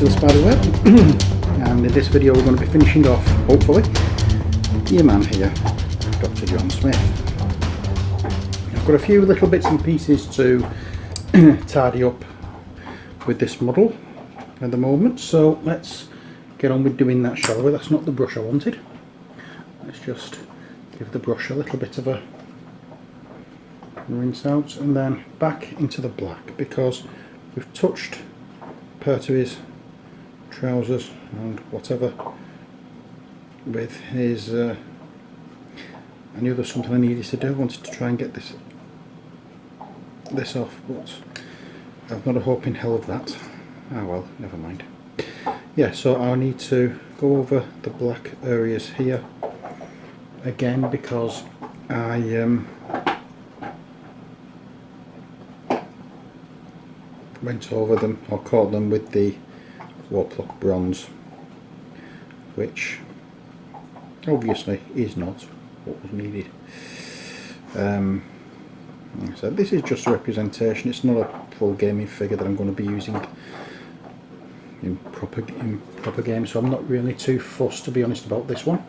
to the spider web. And in this video we're going to be finishing off, hopefully, your man here, Dr John Smith. I've got a few little bits and pieces to tidy up with this model at the moment, so let's get on with doing that, shall we? That's not the brush I wanted. Let's just give the brush a little bit of a rinse out and then back into the black, because we've touched part of his trousers and whatever with his I knew there was something I needed to do. I wanted to try and get this off, but I've not a hope in hell of that. Ah well, never mind. Yeah, so I need to go over the black areas here again, because I went over them, or caught them with the Warplock bronze, which obviously is not what was needed. So this is just a representation, it's not a full gaming figure that I'm going to be using in proper games, so I'm not really too fussed, to be honest, about this one.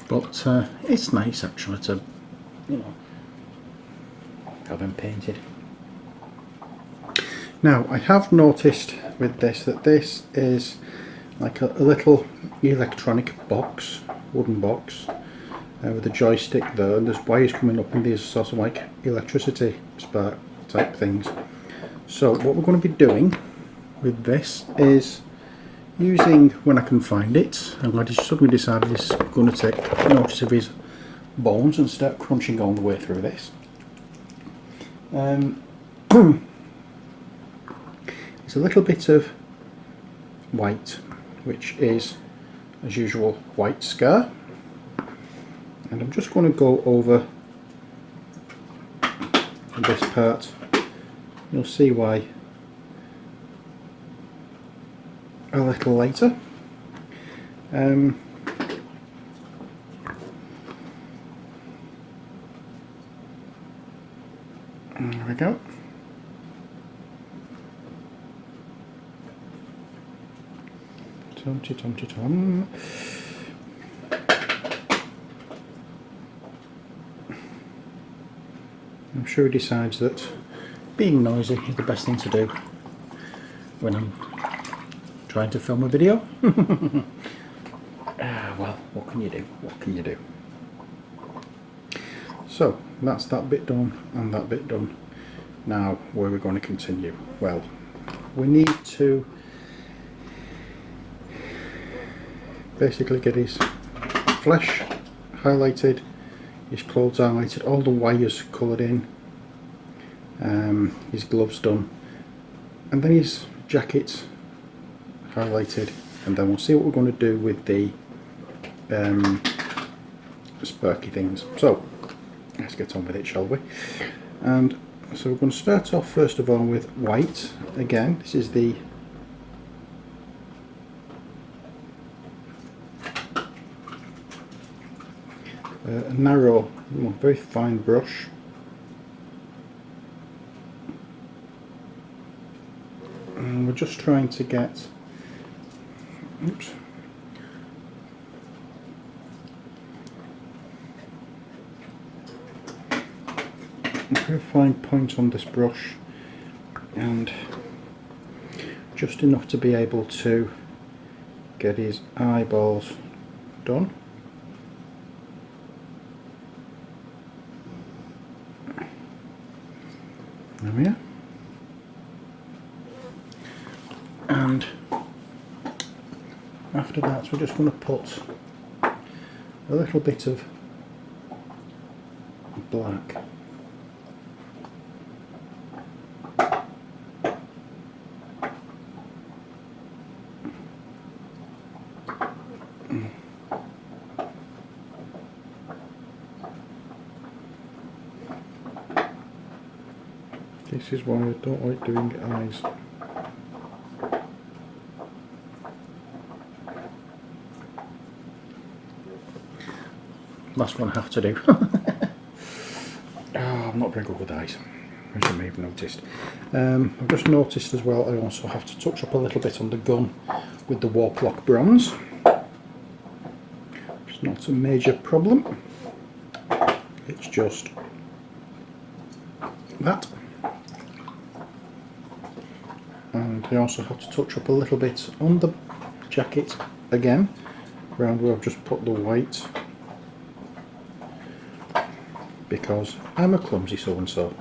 But it's nice actually to, you know, have them painted. Now I have noticed with this that this is like a little electronic box, wooden box, with a joystick there, and there's wires coming up and these sort of like electricity spark type things. So what we're going to be doing with this is using, when I can find it, and I just suddenly decided he's going to take notice of his bones and start crunching all the way through this. It's a little bit of white, which is, as usual, white scar, and I'm just going to go over this part. You'll see why a little later. There we go. Tom. I'm sure he decides that being noisy is the best thing to do when I'm trying to film a video. Well, what can you do? What can you do? So that's that bit done and that bit done. Now where are we going to continue? Well, we need to basically get his flesh highlighted, his clothes highlighted, all the wires coloured in, his gloves done, and then his jacket highlighted, and then we'll see what we're going to do with the sparky things. So let's get on with it, shall we? And so we're going to start off first of all with white. Again, this is the narrow, very fine brush. And we're just trying to get, oops, a very fine point on this brush, and just enough to be able to get his eyeballs done. There we are. And after that we're just going to put a little bit of black . This is why I don't like doing eyes. Last one I have to do. Oh, I'm not very good with eyes. as you may have noticed. I've just noticed as well I also have to touch up a little bit on the gun with the warp lock bronze. It's not a major problem, it's just that. And I also have to touch up a little bit on the jacket again, around where I've just put the white, because I'm a clumsy so-and-so.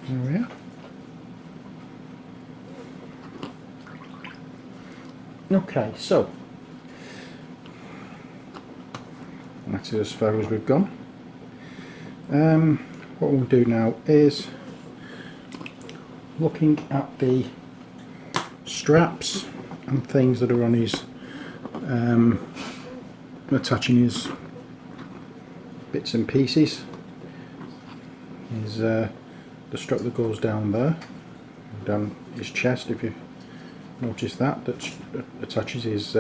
There we are. Okay, so that's as far as we've gone. What we'll do now is looking at the straps and things that are on his attaching his bits and pieces. Is the strap that goes down there, down his chest, if you notice that attaches his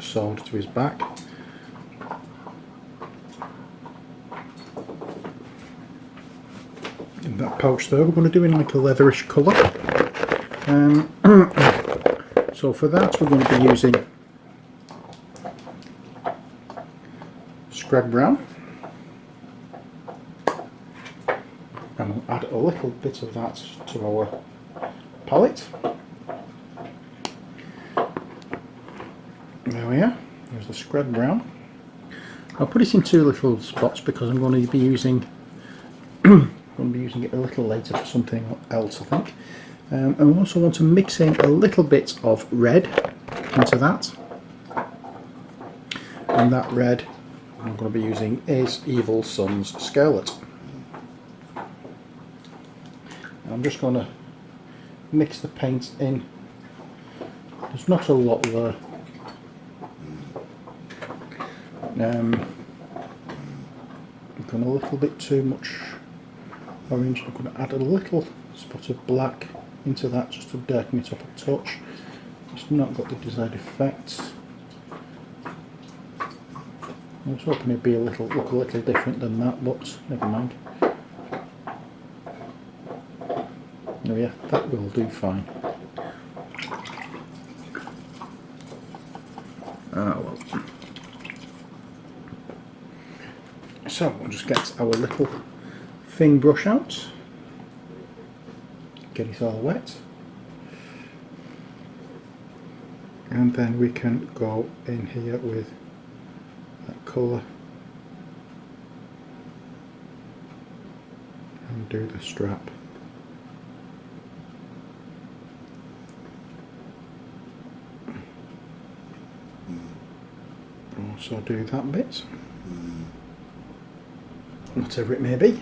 sword to his back. In that pouch there, we're going to do in like a leatherish colour. So for that we're going to be using Skragger brown, and we'll add a little bit of that to our palette. There we are, there's the Skragger brown. I'll put it in two little spots because I'm going to be using it a little later for something else, I think. And we also want to mix in a little bit of red into that, and that red I'm going to be using is Evil Sun's Scarlet. And I'm just going to mix the paint in. There's not a lot there. I've gone a little bit too much orange. I'm going to add a little spot of black into that just to darken it up a touch. It's not got the desired effect. I was hoping it'd be look a little different than that, but never mind. Oh yeah, that will do fine. Ah well. So we'll just get our little thin brush out, get it all wet, and then we can go in here with that colour and do the strap. Also do that bit, whatever it may be.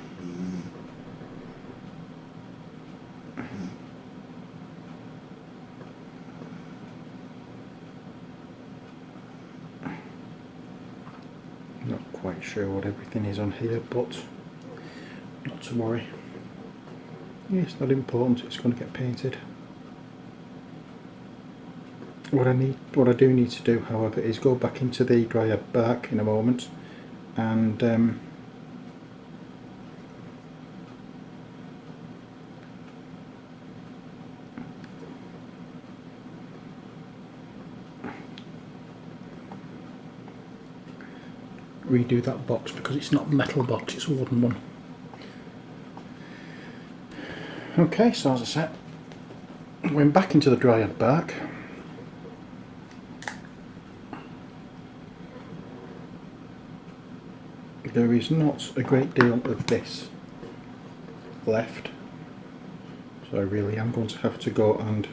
Not quite sure what everything is on here, but not to worry. It's not important, it's going to get painted. What I do need to do, however, is go back into the dryad bark in a moment and redo that box, because it's not a metal box, it's a wooden one. Okay, so as I said, went back into the dryad bark. There is not a great deal of this left, so I really am going to have to go and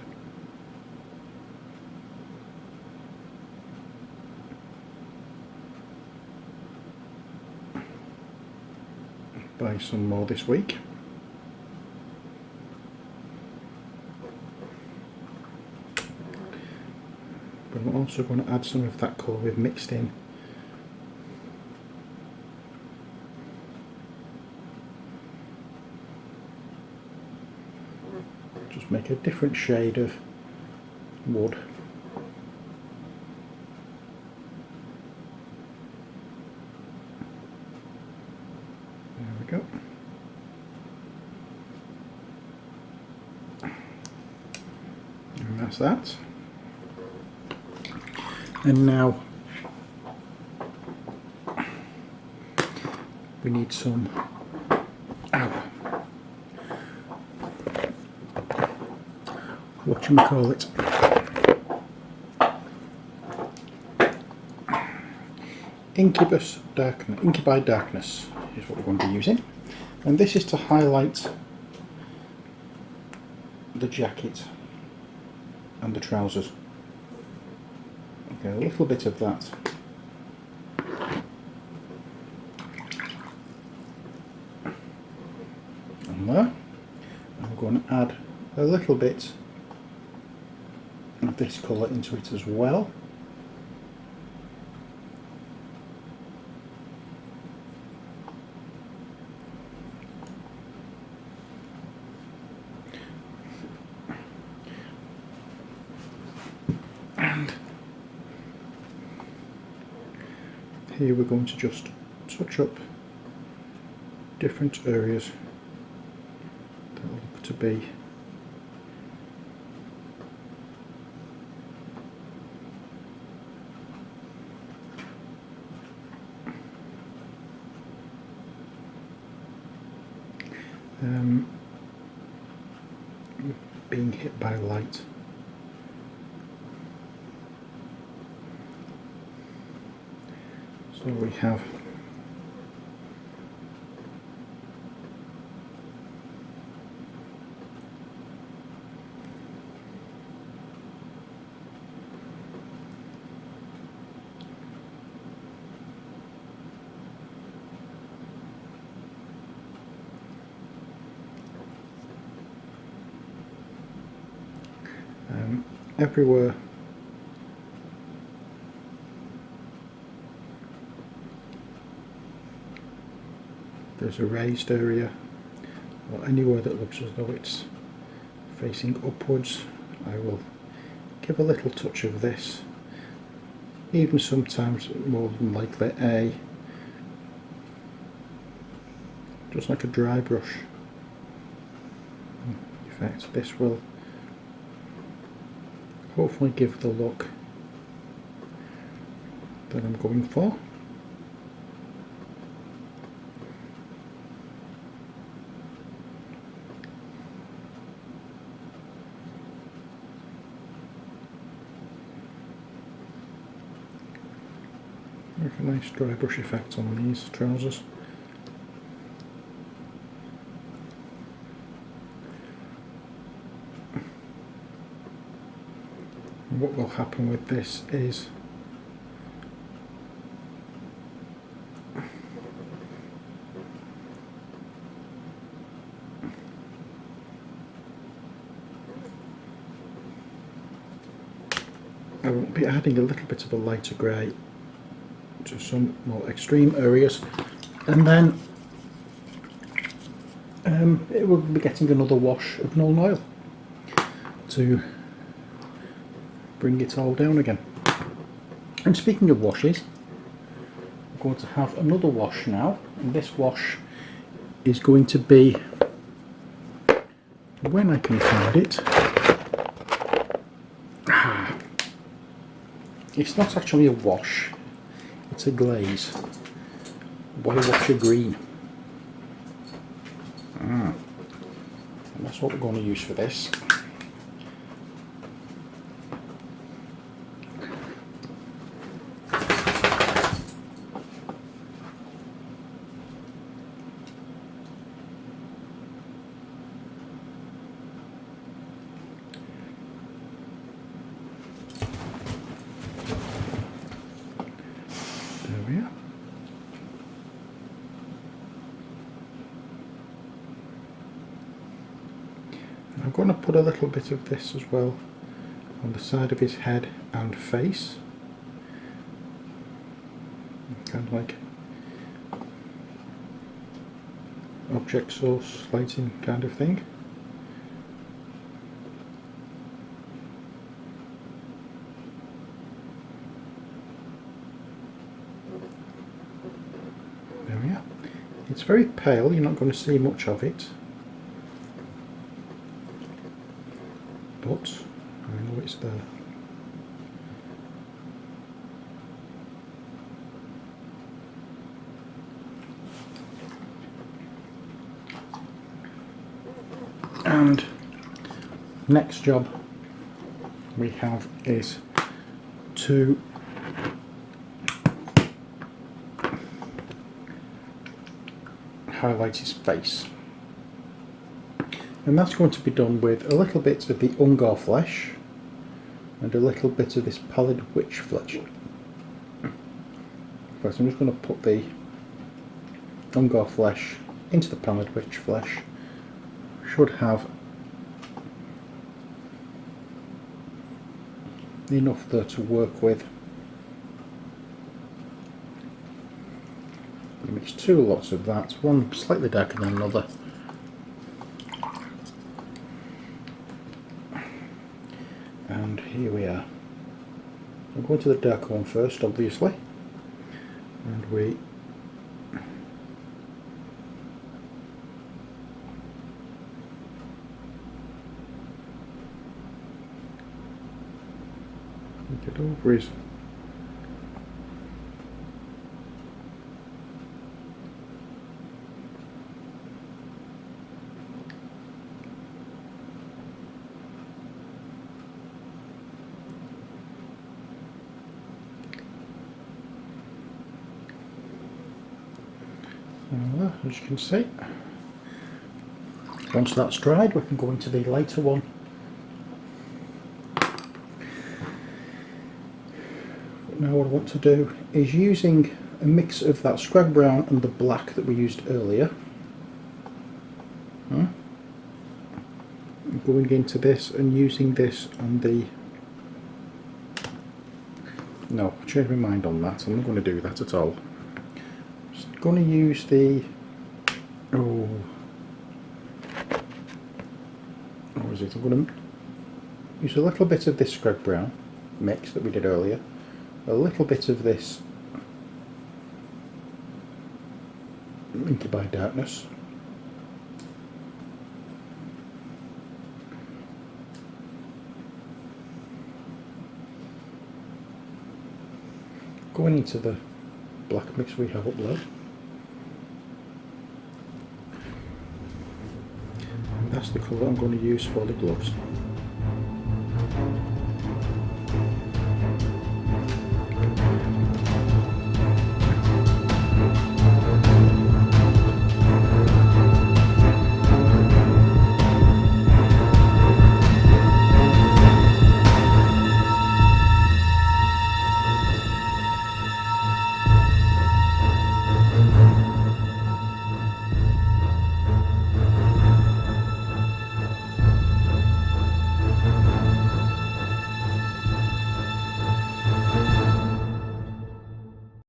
buy some more this week. But I'm also going to add some of that colour we've mixed in. Just make a different shade of wood. That's that. And now we need some, whatchamacallit, Incubi Darkness is what we're going to be using, and this is to highlight the jacket and the trousers. Okay, a little bit of that. And there. I'm going to add a little bit of this colour into it as well. And here we're going to just touch up different areas that look to be being hit by light. So we have everywhere there's a raised area, or anywhere that looks as though it's facing upwards, I will give a little touch of this, even sometimes more than likely just like a dry brush effect. This will hopefully give the look that I'm going for. A nice dry brush effect on these trousers. And what will happen with this is I will be adding a little bit of a lighter grey to some more extreme areas, and then it will be getting another wash of Nuln Oil to bring it all down again. And speaking of washes, I'm going to have another wash now, and this wash is going to be, when I can find it, it's not actually a wash, it's a glaze. Why wash a green? And that's what we're going to use for this. There we are. I'm going to put a little bit of this as well on the side of his head and face, kind of like object source lighting kind of thing. There we are. It's very pale, you're not going to see much of it, but I know it's there. And next job we have is to highlight his face, and that's going to be done with a little bit of the Ungor flesh and a little bit of this pallid witch flesh. First I'm just going to put the Ungor flesh into the pallid witch flesh. Should have enough there to work with. Mix 2 lots of that, one slightly darker than another. And here we are. I'm going to the darker one first, obviously, and we get over his as you can see. Once that's dried, we can go into the lighter one. But now what I want to do is, using a mix of that Skragger brown and the black that we used earlier, going into this and using this on the... No, I changed my mind on that. I'm not going to do that at all. Just going to use the... what is it? I'm going to use a little bit of this Skragger brown mix that we did earlier, a little bit of this Inky by Darkness, going into the black mix we have up there. And that's the colour I'm going to use for the gloves.